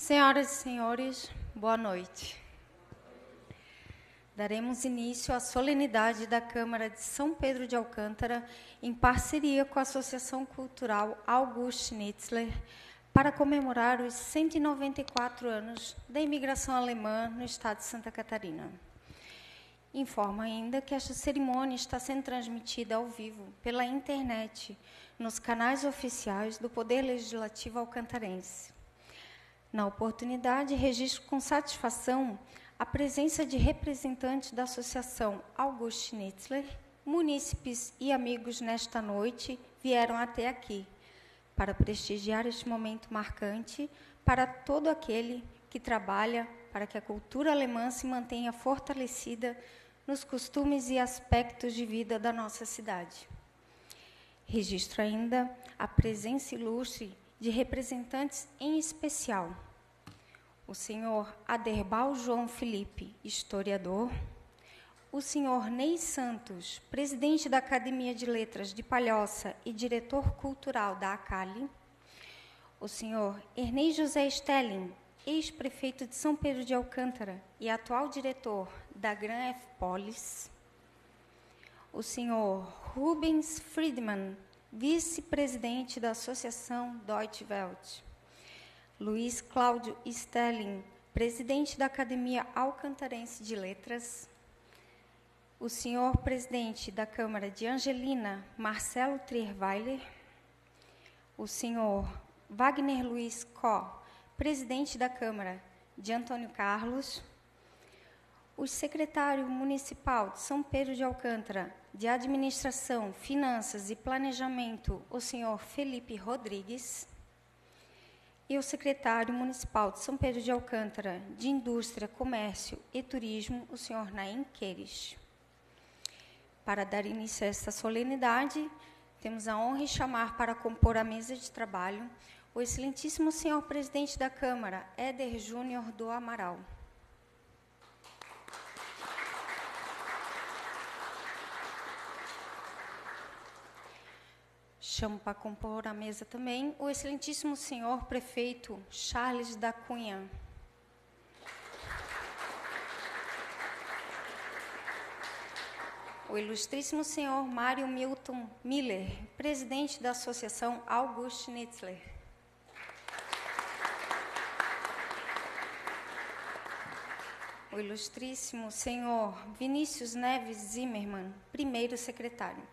Senhoras e senhores, boa noite. Daremos início à solenidade da Câmara de São Pedro de Alcântara, em parceria com a Associação Cultural August Schnitzler, para comemorar os 194 anos da imigração alemã no estado de Santa Catarina. Informo ainda que esta cerimônia está sendo transmitida ao vivo pela internet, nos canais oficiais do Poder Legislativo alcantarense. Na oportunidade, registro com satisfação a presença de representantes da Associação August Schnitzler. Munícipes e amigos nesta noite vieram até aqui para prestigiar este momento marcante para todo aquele que trabalha para que a cultura alemã se mantenha fortalecida nos costumes e aspectos de vida da nossa cidade. Registro ainda a presença ilustre de representantes em especial: o senhor Aderbal João Felipe, historiador; o senhor Ney Santos, presidente da Academia de Letras de Palhoça e diretor cultural da ACALI; o senhor Ernei José Stelling, ex-prefeito de São Pedro de Alcântara e atual diretor da Gran F. Polis; o senhor Rubens Friedmann, vice-presidente da Associação Deutsche Welt; Luiz Cláudio Stelling, presidente da Academia Alcantarense de Letras; o senhor presidente da Câmara de Angelina, Marcelo Trierweiler; o senhor Wagner Luiz Có, presidente da Câmara de Antônio Carlos; o secretário municipal de São Pedro de Alcântara, de Administração, Finanças e Planejamento, o senhor Felipe Rodrigues; e o secretário municipal de São Pedro de Alcântara, de Indústria, Comércio e Turismo, o senhor Naim Queires. Para dar início a esta solenidade, temos a honra de chamar para compor a mesa de trabalho o excelentíssimo senhor presidente da Câmara, Éder Júnior do Amaral. Chamo para compor a mesa também o excelentíssimo senhor prefeito Charles da Cunha. O ilustríssimo senhor Mário Milton Miller, presidente da Associação August Schnitzler. O ilustríssimo senhor Vinícius Neves Zimmermann, primeiro secretário.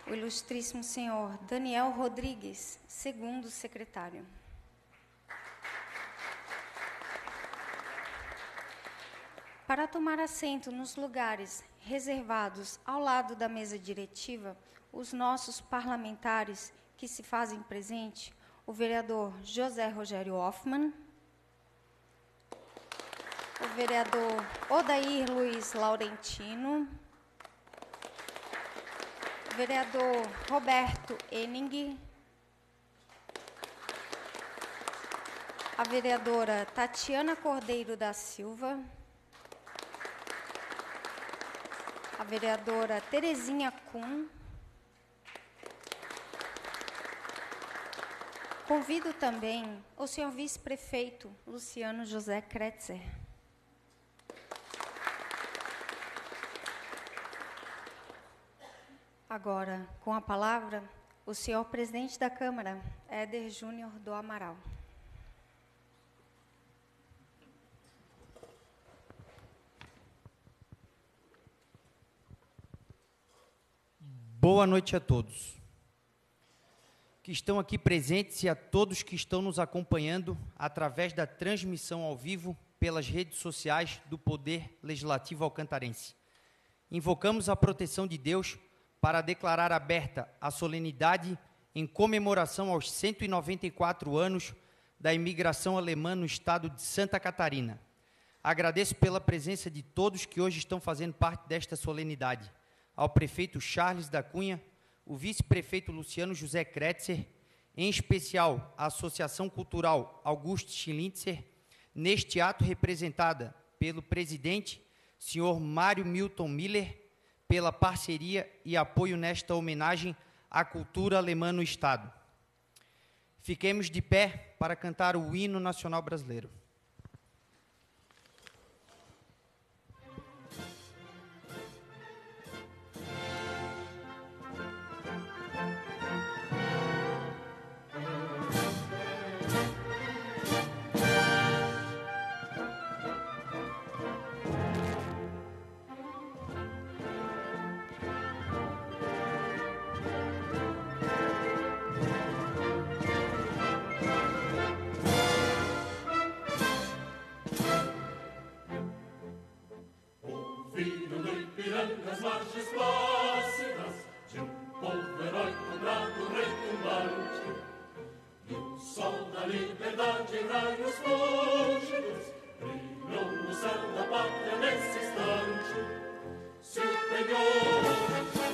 O ilustríssimo senhor Daniel Rodrigues, segundo secretário. Para tomar assento nos lugares reservados ao lado da mesa diretiva, os nossos parlamentares que se fazem presente, o vereador José Rogério Hoffmann, o vereador Odair Luiz Laurentino, vereador Roberto Henning, a vereadora Tatiana Cordeiro da Silva, a vereadora Terezinha Kuhn. Convido também o senhor vice-prefeito Luciano José Kretzer. Agora, com a palavra, o senhor presidente da Câmara, Éder Júnior do Amaral. Boa noite a todos que estão aqui presentes e a todos que estão nos acompanhando através da transmissão ao vivo pelas redes sociais do Poder Legislativo alcantarense. Invocamos a proteção de Deus para declarar aberta a solenidade em comemoração aos 194 anos da imigração alemã no estado de Santa Catarina. Agradeço pela presença de todos que hoje estão fazendo parte desta solenidade, ao prefeito Charles da Cunha, o vice-prefeito Luciano José Kretzer, em especial a Associação Cultural August Schnitzler, neste ato representada pelo presidente, senhor Mário Milton Miller, pela parceria e apoio nesta homenagem à cultura alemã no Estado. Fiquemos de pé para cantar o hino nacional brasileiro. As marchas plácidas de povo heróico, bravo, retumbante, e o sol da liberdade em raios fúlgidos brilhou no céu da pátria nesse instante. Se o penhor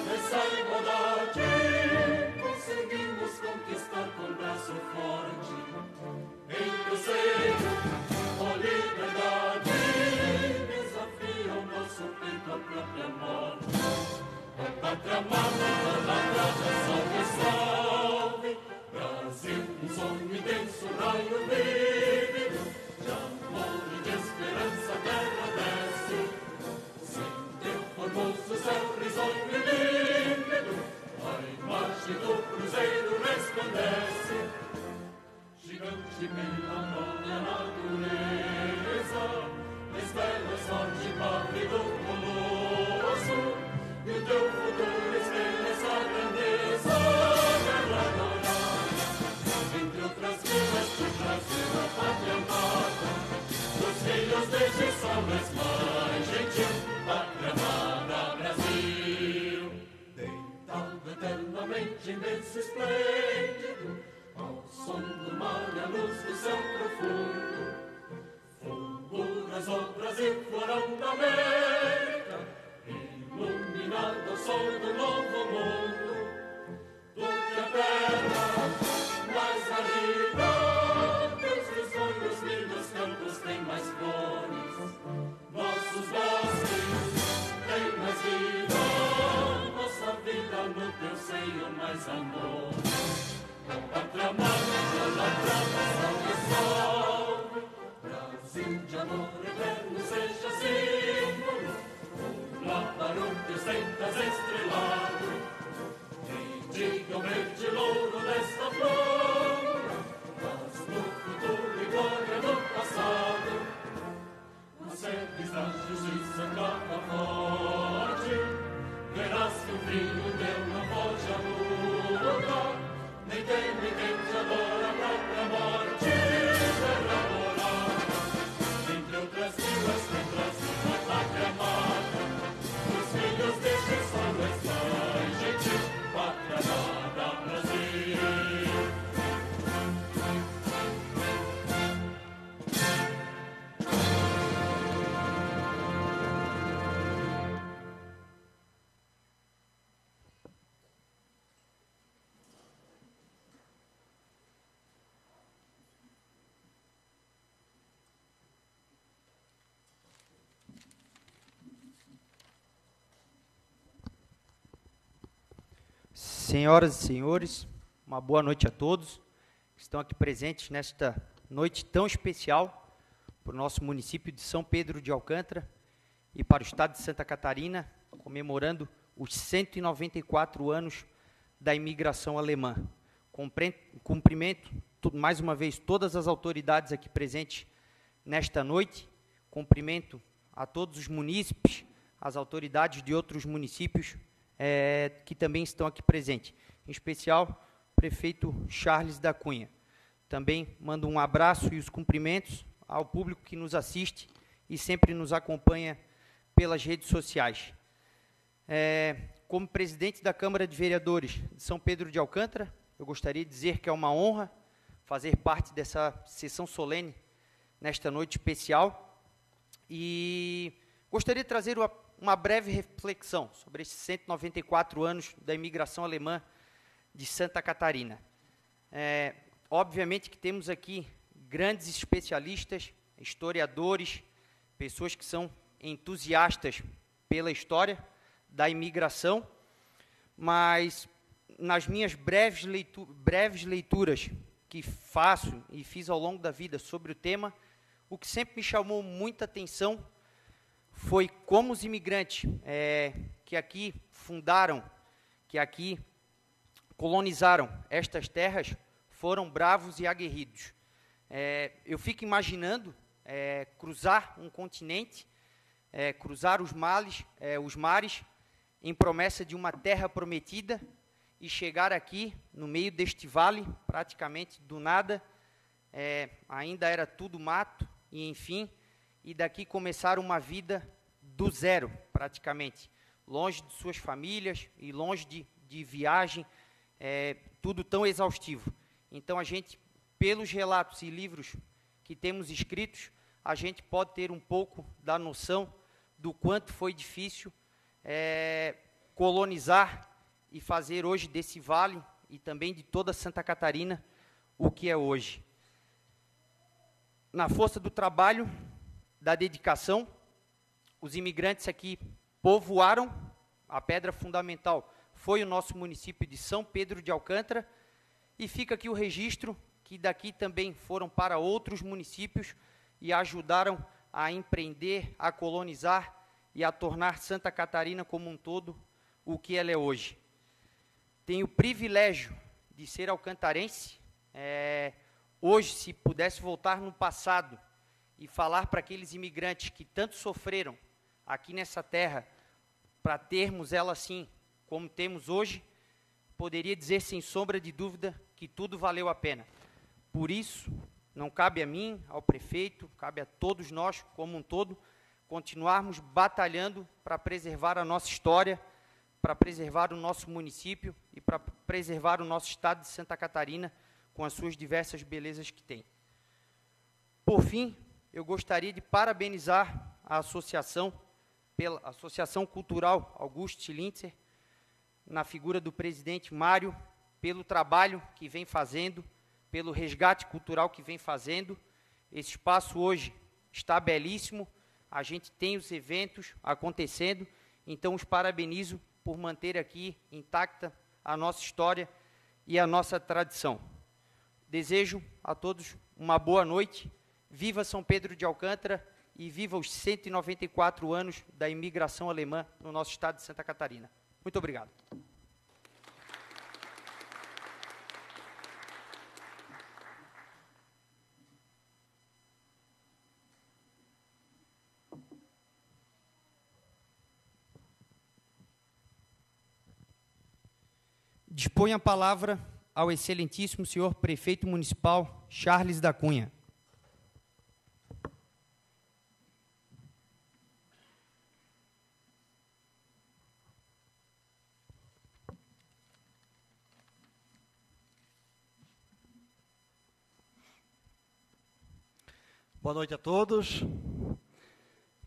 dessa igualdade conseguimos conquistar com braço forte, em teu seio, ó liberdade, desafia o nosso peito a própria morte. Ó pátria amada, idolatrada, salve, salve, Brasil, um sonho intenso, raio vívido, de amor e de esperança a terra desce. Sem teu formoso céu risonho e límpido, a imagem do cruzeiro resplandece. Gigante pela própria natureza, estrelas forte pálido colosso, e o teu futuro espelha essa grandeza, terra dourada. Entre outras vilas de Brasil, a pátria amada, dos filhos deste sol és mais gentil, pátria amada Brasil. Deitado eternamente em berço esplêndido, ao som do mar e à luz do céu profundo, fulguras, ó Brasil, florão da América, iluminado ao sol do novo mundo. Do que a terra mais árida, teus risonhos lindos campos têm mais flores, nossos bosques têm mais vida, nossa vida no teu seio mais amor. Pátria amada, idolatrada, salve, salve, Brasil de amor eterno seja símbolo, lá para o teus tentas estrelado, e diga o verde louro desta flor, mas no futuro e glória do passado, os serves da justiça clama forte, verás que o filho teu não pode a luta, nem teme quem te adora a própria morte, terra morada. Entre outras vilas tem Brasil, a pátria amada, os filhos deste sol és mais gentil, pátria amada Brasil. Senhoras e senhores, uma boa noite a todos que estão aqui presentes nesta noite tão especial para o nosso município de São Pedro de Alcântara e para o estado de Santa Catarina, comemorando os 194 anos da imigração alemã. Cumprimento, mais uma vez, todas as autoridades aqui presentes nesta noite, cumprimento a todos os munícipes, as autoridades de outros municípios que também estão aqui presentes, em especial o prefeito Charles da Cunha. Também mando um abraço e os cumprimentos ao público que nos assiste e sempre nos acompanha pelas redes sociais. Como presidente da Câmara de Vereadores de São Pedro de Alcântara, eu gostaria de dizer que é uma honra fazer parte dessa sessão solene nesta noite especial e gostaria de trazer uma breve reflexão sobre esses 194 anos da imigração alemã de Santa Catarina. Obviamente que temos aqui grandes especialistas, historiadores, pessoas que são entusiastas pela história da imigração, mas nas minhas breves leituras que faço e fiz ao longo da vida sobre o tema, o que sempre me chamou muita atenção foi como os imigrantes que aqui fundaram, que aqui colonizaram estas terras, foram bravos e aguerridos. Eu fico imaginando cruzar um continente, cruzar os mares, em promessa de uma terra prometida, e chegar aqui, no meio deste vale, praticamente do nada, ainda era tudo mato, e enfim, e daqui começar uma vida do zero, praticamente, longe de suas famílias e longe de viagem, tudo tão exaustivo. Então, a gente, pelos relatos e livros que temos escritos, a gente pode ter um pouco da noção do quanto foi difícil colonizar e fazer hoje desse vale e também de toda Santa Catarina o que é hoje. Na força do trabalho, da dedicação, os imigrantes aqui povoaram. A pedra fundamental foi o nosso município de São Pedro de Alcântara, e fica aqui o registro que daqui também foram para outros municípios e ajudaram a empreender, a colonizar e a tornar Santa Catarina como um todo o que ela é hoje. Tenho o privilégio de ser alcantarense. Hoje, se pudesse voltar no passado e falar para aqueles imigrantes que tanto sofreram aqui nessa terra, para termos ela assim como temos hoje, poderia dizer sem sombra de dúvida que tudo valeu a pena. Por isso, não cabe a mim, ao prefeito, cabe a todos nós como um todo, continuarmos batalhando para preservar a nossa história, para preservar o nosso município e para preservar o nosso estado de Santa Catarina com as suas diversas belezas que tem. Por fim, eu gostaria de parabenizar a associação, pela Associação Cultural Auguste Lintzer, na figura do presidente Mário, pelo trabalho que vem fazendo, pelo resgate cultural que vem fazendo. Esse espaço hoje está belíssimo, a gente tem os eventos acontecendo, então os parabenizo por manter aqui intacta a nossa história e a nossa tradição. Desejo a todos uma boa noite, viva São Pedro de Alcântara e viva os 194 anos da imigração alemã no nosso estado de Santa Catarina. Muito obrigado. Disponho a palavra ao excelentíssimo senhor prefeito municipal Charles da Cunha. Boa noite a todos.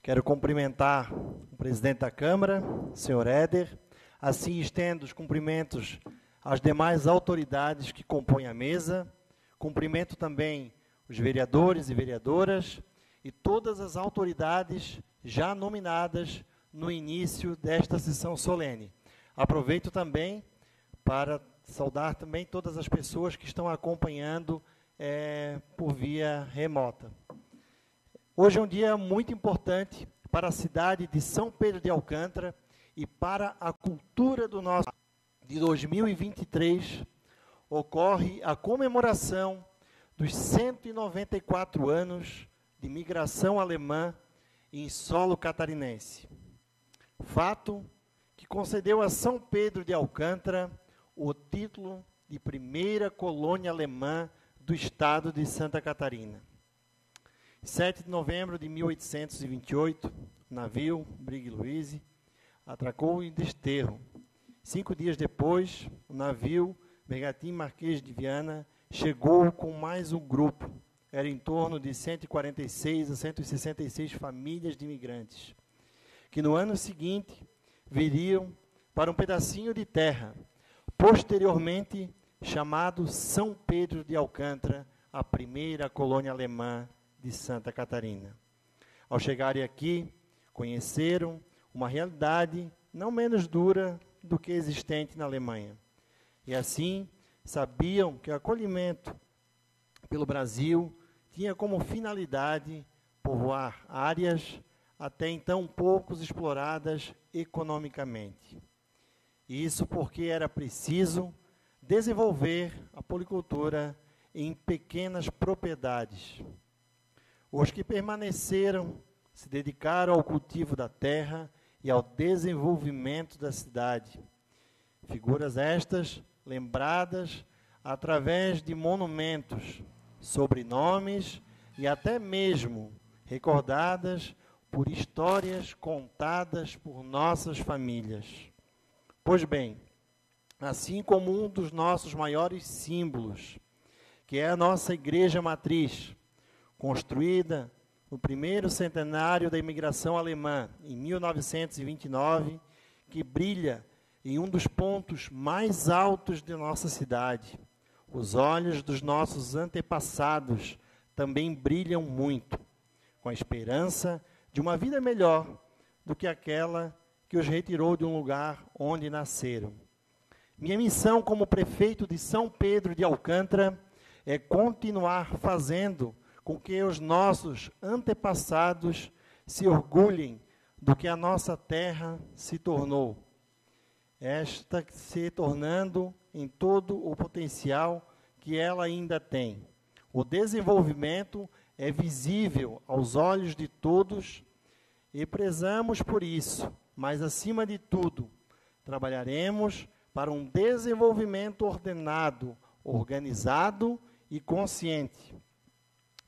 Quero cumprimentar o presidente da Câmara, senhor Éder. Assim estendo os cumprimentos às demais autoridades que compõem a mesa. Cumprimento também os vereadores e vereadoras e todas as autoridades já nominadas no início desta sessão solene. Aproveito também para saudar também todas as pessoas que estão acompanhando por via remota. Hoje é um dia muito importante para a cidade de São Pedro de Alcântara e para a cultura do nosso de 2023, ocorre a comemoração dos 194 anos de imigração alemã em solo catarinense. Fato que concedeu a São Pedro de Alcântara o título de primeira colônia alemã do estado de Santa Catarina. 7 de novembro de 1828, o navio Brig Louise atracou em Desterro. 5 dias depois, o navio Bergantim Marquês de Viana chegou com mais um grupo. Era em torno de 146 a 166 famílias de imigrantes, que no ano seguinte viriam para um pedacinho de terra, posteriormente chamado São Pedro de Alcântara, a primeira colônia alemã de Santa Catarina. Ao chegarem aqui, conheceram uma realidade não menos dura do que existente na Alemanha. E assim, sabiam que o acolhimento pelo Brasil tinha como finalidade povoar áreas até então poucos exploradas economicamente. Isso porque era preciso desenvolver a policultura em pequenas propriedades. Os que permaneceram se dedicaram ao cultivo da terra e ao desenvolvimento da cidade. Figuras estas lembradas através de monumentos, sobrenomes e até mesmo recordadas por histórias contadas por nossas famílias. Pois bem, assim como um dos nossos maiores símbolos, que é a nossa igreja matriz, construída no primeiro centenário da imigração alemã, em 1929, que brilha em um dos pontos mais altos de nossa cidade. Os olhos dos nossos antepassados também brilham muito, com a esperança de uma vida melhor do que aquela que os retirou de um lugar onde nasceram. Minha missão como prefeito de São Pedro de Alcântara é continuar fazendo com que os nossos antepassados se orgulhem do que a nossa terra se tornou. Esta se tornando em todo o potencial que ela ainda tem. O desenvolvimento é visível aos olhos de todos e prezamos por isso, mas acima de tudo, trabalharemos para um desenvolvimento ordenado, organizado e consciente,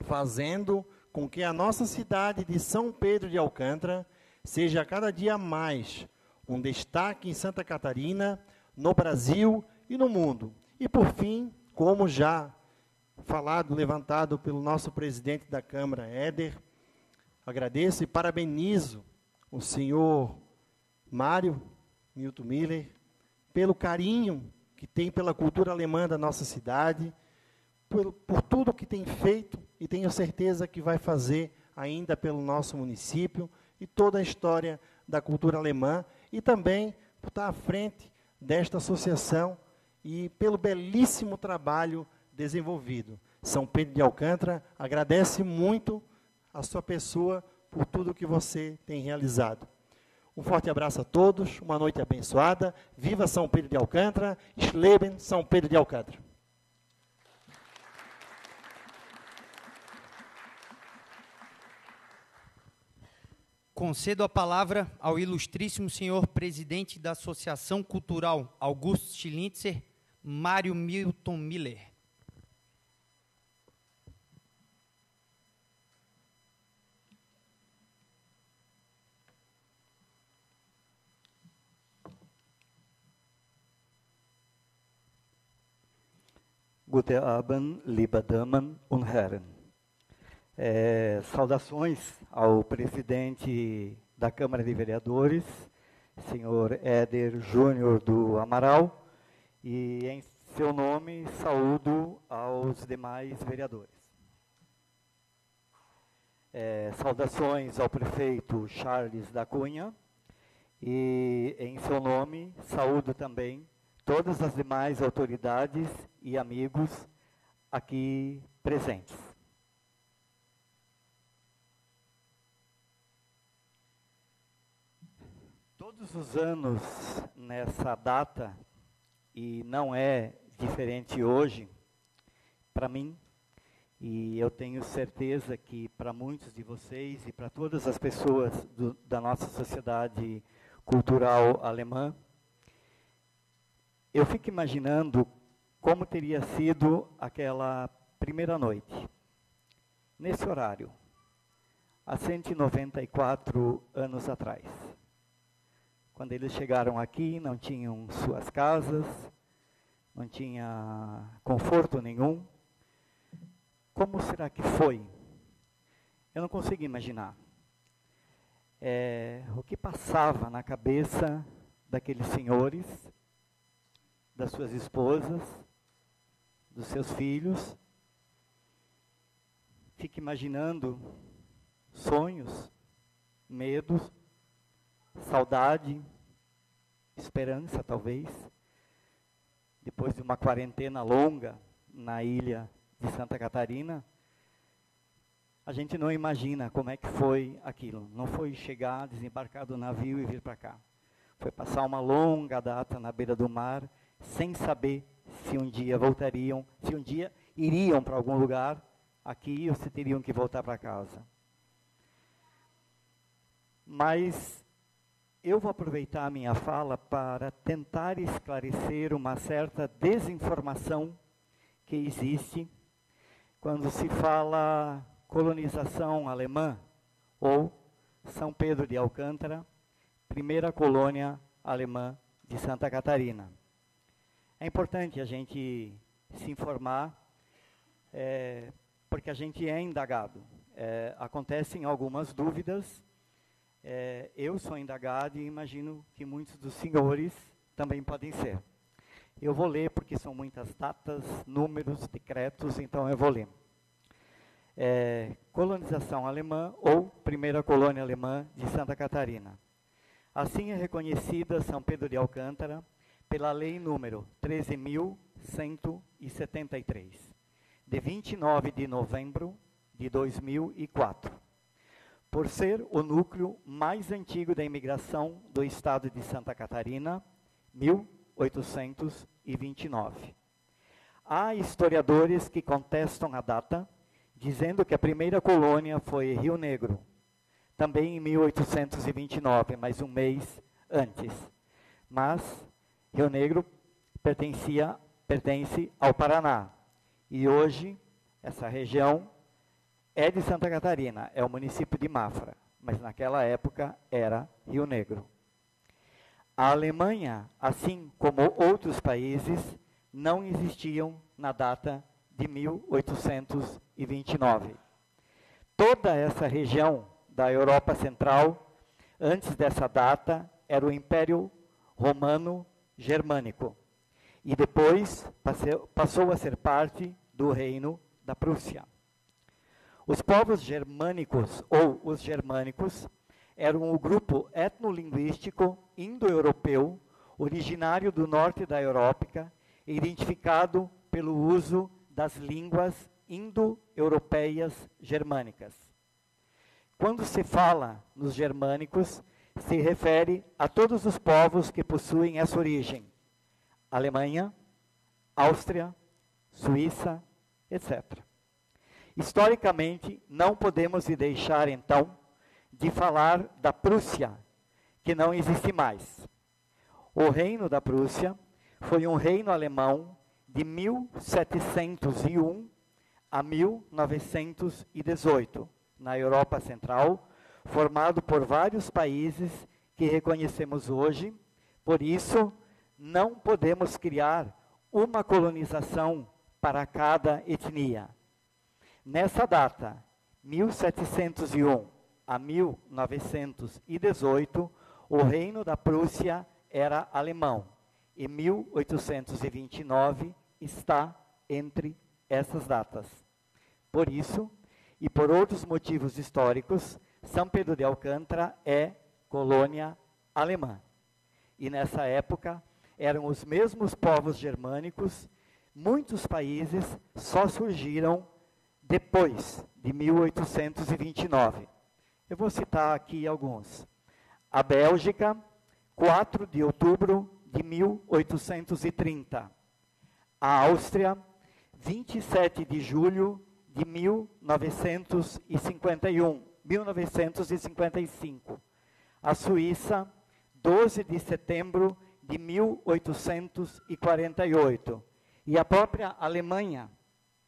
fazendo com que a nossa cidade de São Pedro de Alcântara seja cada dia mais um destaque em Santa Catarina, no Brasil e no mundo. E, por fim, como já falado, levantado pelo nosso presidente da Câmara, Éder, agradeço e parabenizo o senhor Mário Milton Miller pelo carinho que tem pela cultura alemã da nossa cidade, por tudo que tem feito e tenho certeza que vai fazer ainda pelo nosso município e toda a história da cultura alemã e também por estar à frente desta associação e pelo belíssimo trabalho desenvolvido. São Pedro de Alcântara agradece muito a sua pessoa por tudo que você tem realizado. Um forte abraço a todos, uma noite abençoada. Viva São Pedro de Alcântara, Schleben São Pedro de Alcântara. Concedo a palavra ao ilustríssimo senhor presidente da Associação Cultural August Schlitzer, Mário Milton Miller. Guten Abend, liebe Damen und Herren. Saudações ao presidente da Câmara de Vereadores, senhor Éder Júnior do Amaral, e em seu nome saúdo aos demais vereadores. Saudações ao prefeito Charles da Cunha, e em seu nome saúdo também todas as demais autoridades e amigos aqui presentes. Todos os anos, nessa data, e não é diferente hoje, para mim, e eu tenho certeza que para muitos de vocês e para todas as pessoas da nossa sociedade cultural alemã, eu fico imaginando como teria sido aquela primeira noite, nesse horário, há 194 anos atrás. Quando eles chegaram aqui, não tinham suas casas, não tinha conforto nenhum. Como será que foi? Eu não consigo imaginar. O que passava na cabeça daqueles senhores, das suas esposas, dos seus filhos. Fico imaginando sonhos, medos, saudade, esperança talvez. depois de uma quarentena longa na ilha de Santa Catarina, a gente não imagina como é que foi aquilo. Não foi chegar, desembarcar do navio e vir para cá. Foi passar uma longa data na beira do mar, sem saber se um dia voltariam, se um dia iriam para algum lugar aqui ou se teriam que voltar para casa. Mas eu vou aproveitar a minha fala para tentar esclarecer uma certa desinformação que existe quando se fala colonização alemã ou São Pedro de Alcântara, primeira colônia alemã de Santa Catarina. É importante a gente se informar, porque a gente é indagado. Acontecem algumas dúvidas. Eu sou indagado e imagino que muitos dos senhores também podem ser. Eu vou ler porque são muitas datas, números, decretos, então eu vou ler. Colonização alemã ou primeira colônia alemã de Santa Catarina. Assim é reconhecida São Pedro de Alcântara pela Lei número 13.173, de 29 de novembro de 2004, por ser o núcleo mais antigo da imigração do estado de Santa Catarina, 1829. Há historiadores que contestam a data, dizendo que a primeira colônia foi Rio Negro, também em 1829, mas um mês antes. Mas Rio Negro pertence ao Paraná. E hoje, essa região é de Santa Catarina, é o município de Mafra, mas naquela época era Rio Negro. A Alemanha, assim como outros países, não existiam na data de 1829. Toda essa região da Europa Central, antes dessa data, era o Império Romano Germânico, e depois passou a ser parte do Reino da Prússia. Os povos germânicos, ou os germânicos, eram o grupo etnolinguístico indo-europeu, originário do norte da Europa, identificado pelo uso das línguas indo-europeias germânicas. Quando se fala nos germânicos, se refere a todos os povos que possuem essa origem: Alemanha, Áustria, Suíça, etc. Historicamente, não podemos deixar, então, de falar da Prússia, que não existe mais. O Reino da Prússia foi um reino alemão de 1701 a 1918, na Europa Central, formado por vários países que reconhecemos hoje. Por isso, não podemos criar uma colonização para cada etnia. Nessa data, 1701 a 1918, o Reino da Prússia era alemão, e 1829 está entre essas datas. Por isso, e por outros motivos históricos, São Pedro de Alcântara é colônia alemã. E nessa época, eram os mesmos povos germânicos. Muitos países só surgiram depois de 1829. Eu vou citar aqui alguns. A Bélgica, 4 de outubro de 1830. A Áustria, 27 de julho de 1955. A Suíça, 12 de setembro de 1848. E a própria Alemanha,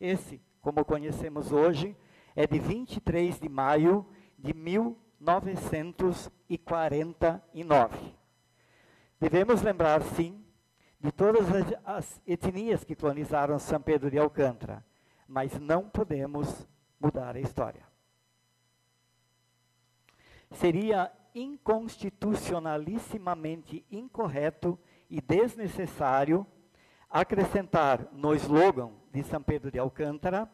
esse, como conhecemos hoje, é de 23 de maio de 1949. Devemos lembrar, sim, de todas as etnias que colonizaram São Pedro de Alcântara, mas não podemos mudar a história. Seria inconstitucionalissimamente incorreto e desnecessário acrescentar no slogan de São Pedro de Alcântara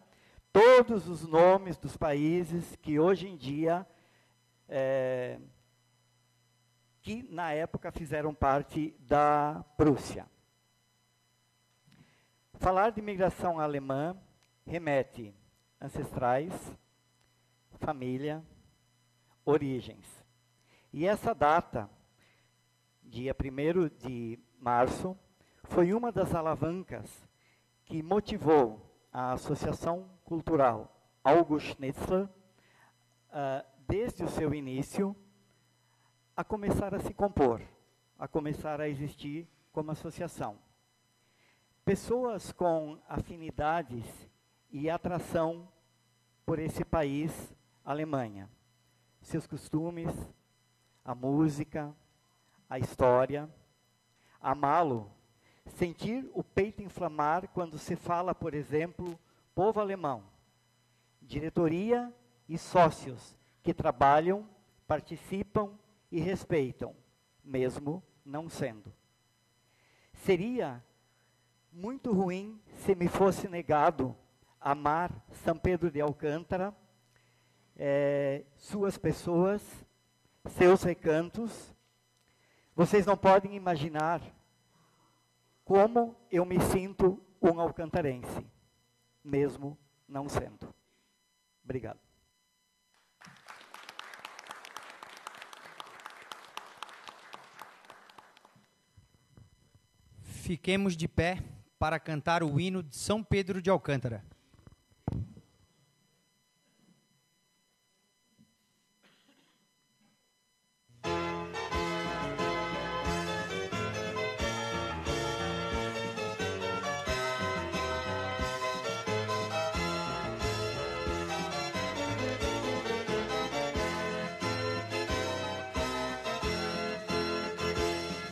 todos os nomes dos países que hoje em dia, que na época fizeram parte da Prússia. Falar de imigração alemã remete ancestrais, família, origens. E essa data, dia 1º de março, foi uma das alavancas que motivou a Associação Cultural August Schnitzler, desde o seu início, a começar a se compor, a começar a existir como associação. Pessoas com afinidades e atração por esse país, Alemanha. Seus costumes, a música, a história, amá-lo, sentir o peito inflamar quando se fala, por exemplo, povo alemão, diretoria e sócios que trabalham, participam e respeitam, mesmo não sendo. Seria muito ruim se me fosse negado amar São Pedro de Alcântara, suas pessoas, seus recantos. Vocês não podem imaginar como eu me sinto um alcantarense, mesmo não sendo. Obrigado. Fiquemos de pé para cantar o hino de São Pedro de Alcântara.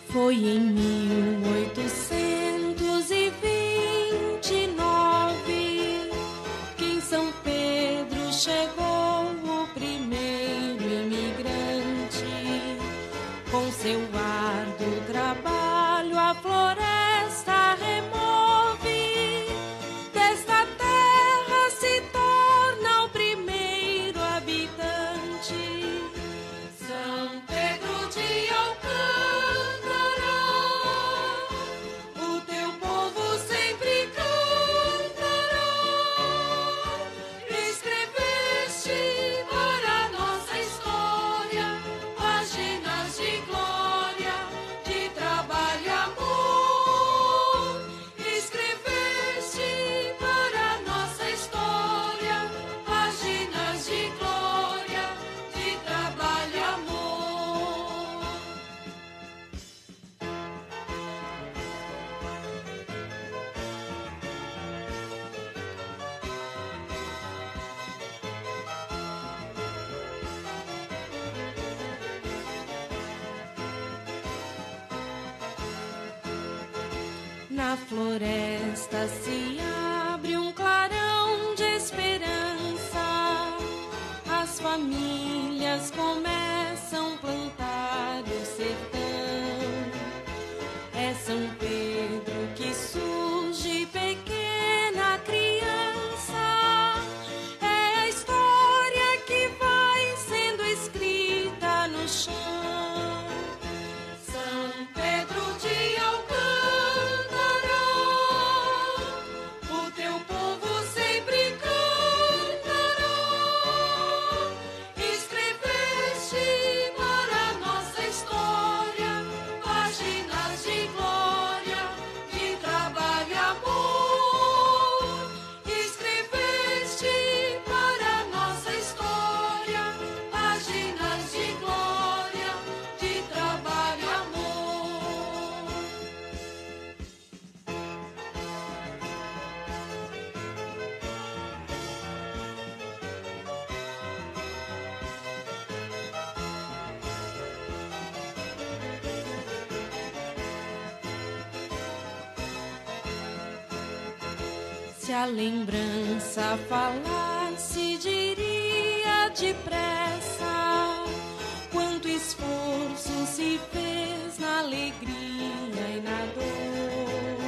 Foi em 1829 que em São Pedro chegou o primeiro imigrante. Com seu árduo trabalho a floresta remove, desta terra se torna o primeiro habitante. São Pedro de Alcântara, na floresta se abre um clarão de esperança. As famílias começam a plantar o sertão. É São Pedro que surge pequena criança. É a história que vai sendo escrita no chão. São Pedro de Alcântara, se a lembrança falasse, diria depressa quanto esforço se fez na alegria e na dor.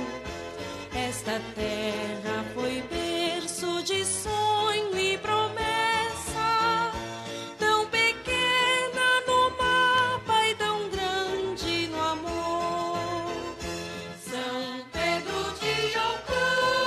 Esta terra foi berço de sonho e promessa, tão pequena no mapa e tão grande no amor. São Pedro de Alcântara,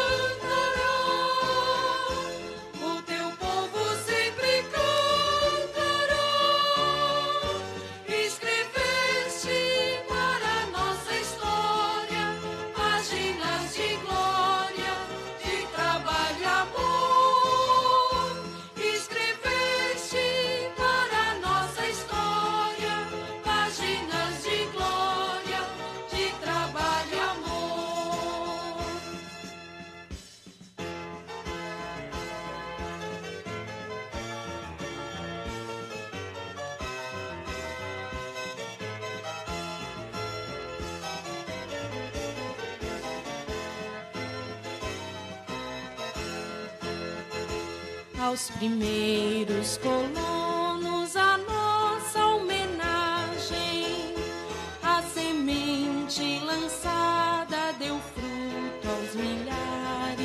aos primeiros colonos a nossa homenagem. A semente lançada deu fruto aos milhares.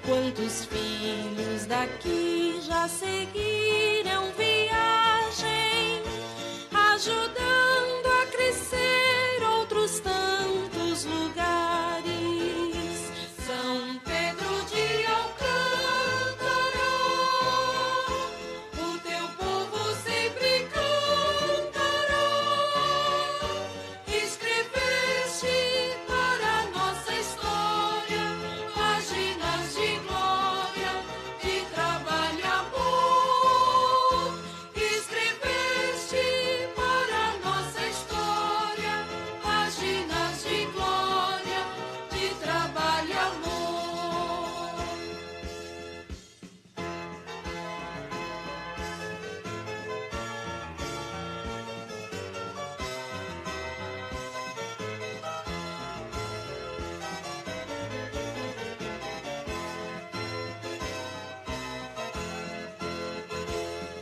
Quantos filhos daqui já seguiram viagem, ajudando a crescer outros tantos lugares. São Pedro de Alcântara, o teu povo sempre cantará. Escreveste para nossa história páginas de glória, de trabalho e amor. Escreveste para nossa história páginas de glória, de trabalho e amor.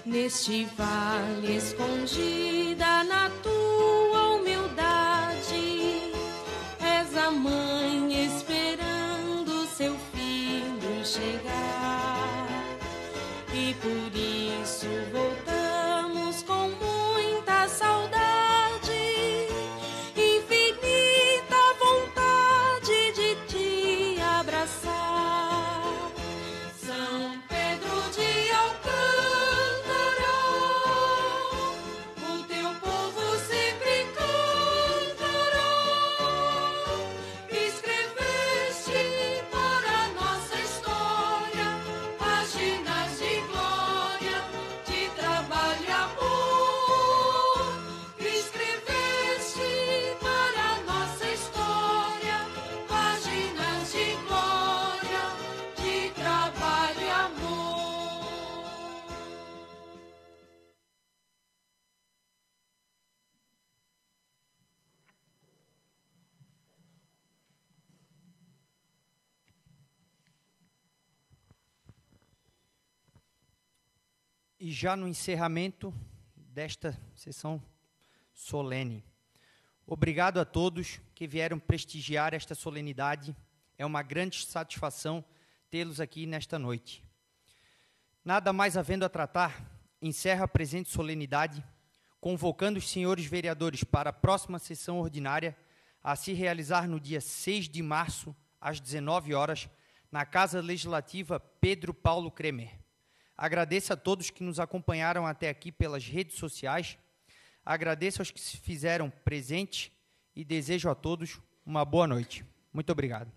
Neste vale escondida na tua humildade, és a mãe esperando seu filho chegar. E por isso voltamos com muita saudade, infinita vontade de te abraçar. São Pedro de Alcântara, o teu povo sempre cantará. Escreveste para nossa história páginas de glória, de trabalho e amor. Escreveste para nossa história páginas de glória, de trabalho e amor. E já no encerramento desta sessão solene, obrigado a todos que vieram prestigiar esta solenidade. É uma grande satisfação tê-los aqui nesta noite. Nada mais havendo a tratar, encerro a presente solenidade, convocando os senhores vereadores para a próxima sessão ordinária, a se realizar no dia 6 de março, às 19 horas, na Casa Legislativa Pedro Paulo Kremer. Agradeço a todos que nos acompanharam até aqui pelas redes sociais, agradeço aos que se fizeram presentes e desejo a todos uma boa noite. Muito obrigado.